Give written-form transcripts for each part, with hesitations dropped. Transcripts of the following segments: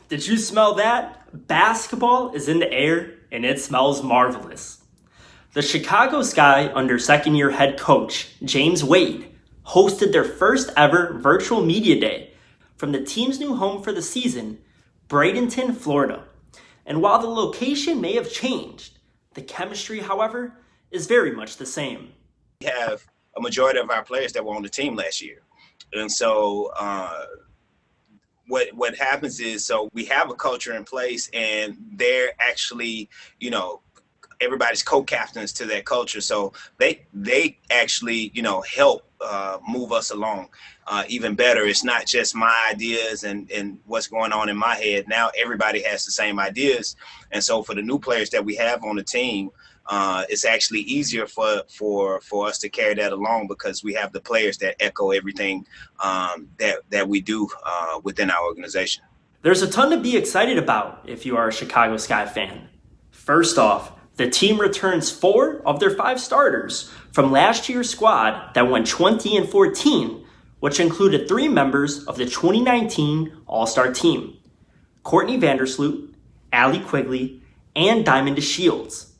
Did you smell that? Basketball is in the air and it smells marvelous. The Chicago Sky, under second-year head coach James Wade, hosted their first ever virtual media day from the team's new home for the season, Bradenton, Florida. And while the location may have changed, the chemistry, however, is very much the same. We have a majority of our players that were on the team last year. And so what happens is, so we have a culture in place, and they're actually, everybody's co-captains to that culture. So they actually, help move us along even better. It's not just my ideas and what's going on in my head. Now everybody has the same ideas. And so for the new players that we have on the team, it's actually easier for us to carry that along because we have the players that echo everything that we do within our organization. There's a ton to be excited about if you are a Chicago Sky fan. First off, the team returns 4 of their 5 starters from last year's squad that went 20-14, which included 3 members of the 2019 All-Star team: Courtney Vandersloot, Allie Quigley, and Diamond DeShields.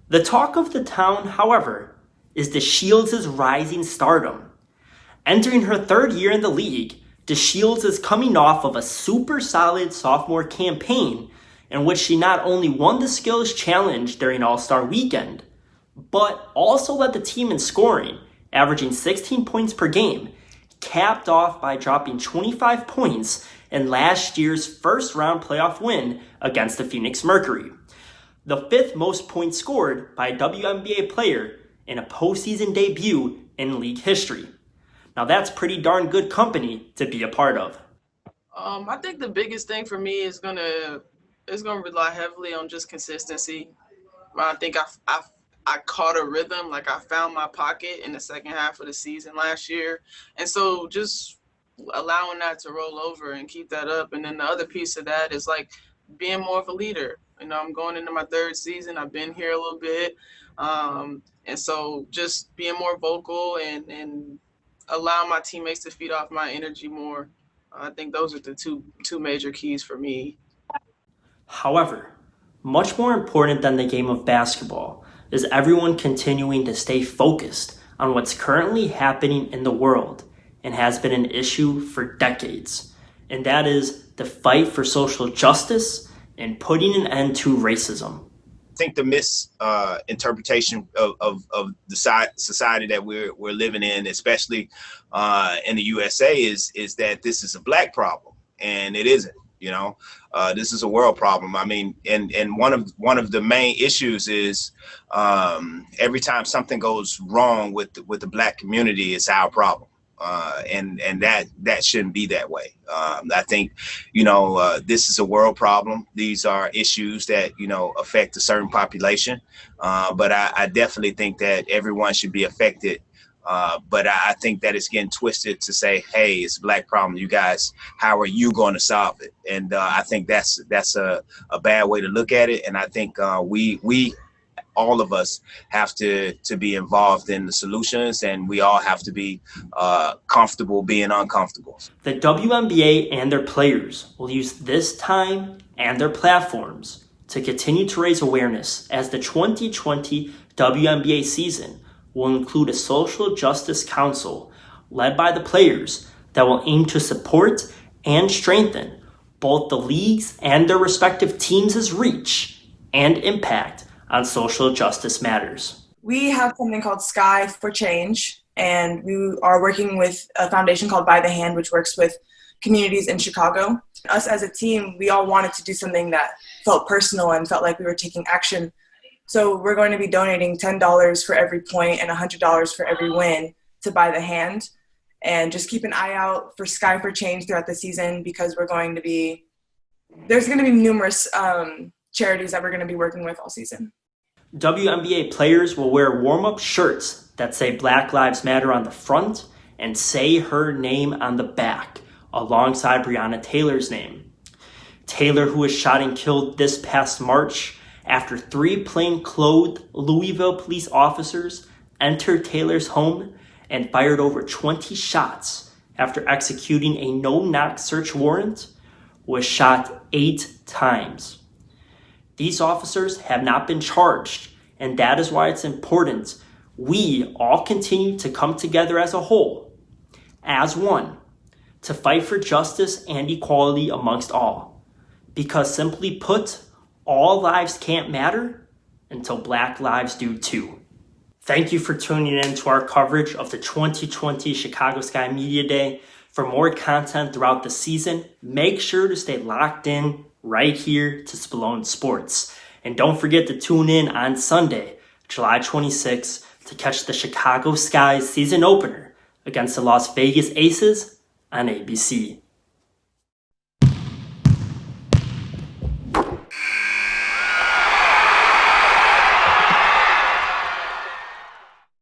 The talk of the town, however, is DeShields' rising stardom. Entering her 3rd year in the league, DeShields is coming off of a super solid sophomore campaign in which she not only won the skills challenge during All-Star weekend, but also led the team in scoring, averaging 16 points per game, capped off by dropping 25 points in last year's first-round playoff win against the Phoenix Mercury, the 5th most points scored by a WNBA player in a postseason debut in league history. Now that's pretty darn good company to be a part of. I think the biggest thing for me is gonna rely heavily on just consistency. I think I caught a rhythm, like I found my pocket in the second half of the season last year. And so just allowing that to roll over and keep that up. And then the other piece of that is like being more of a leader. I'm going into my 3rd season. I've been here a little bit. And so just being more vocal and allow my teammates to feed off my energy more. I think those are the two major keys for me. However, much more important than the game of basketball is everyone continuing to stay focused on what's currently happening in the world and has been an issue for decades, and that is the fight for social justice and putting an end to racism. I think the misinterpretation of the society that we're living in, especially in the USA, is that this is a Black problem, and it isn't. This is a world problem. I mean, and one of the main issues is every time something goes wrong with the Black community, it's our problem. And that shouldn't be that way. I think, this is a world problem. These are issues that, affect a certain population. But I definitely think that everyone should be affected. But I think that it's getting twisted to say, hey, it's a Black problem. You guys, how are you going to solve it? And I think that's a bad way to look at it. And I think we all of us have to be involved in the solutions, and we all have to be comfortable being uncomfortable. The WNBA and their players will use this time and their platforms to continue to raise awareness, as the 2020 WNBA season will include a social justice council led by the players that will aim to support and strengthen both the leagues and their respective teams' reach and impact on social justice matters. We have something called Sky for Change, and we are working with a foundation called By the Hand, which works with communities in Chicago. Us as a team, we all wanted to do something that felt personal and felt like we were taking action. So we're going to be donating $10 for every point and $100 for every win to By the Hand. And just keep an eye out for Sky for Change throughout the season, because there's going to be numerous charities that we're going to be working with all season. WNBA players will wear warm-up shirts that say Black Lives Matter on the front and Say Her Name on the back, alongside Breonna Taylor's name. Taylor, who was shot and killed this past March after 3 plainclothed Louisville police officers entered Taylor's home and fired over 20 shots after executing a no-knock search warrant, was shot 8 times. These officers have not been charged, and that is why it's important we all continue to come together as a whole, as one, to fight for justice and equality amongst all. Because simply put, all lives can't matter until Black lives do too. Thank you for tuning in to our coverage of the 2020 Chicago Sky Media Day. For more content throughout the season, make sure to stay locked in right here to Spallone Sports. And don't forget to tune in on Sunday, July 26th, to catch the Chicago Sky's season opener against the Las Vegas Aces on ABC.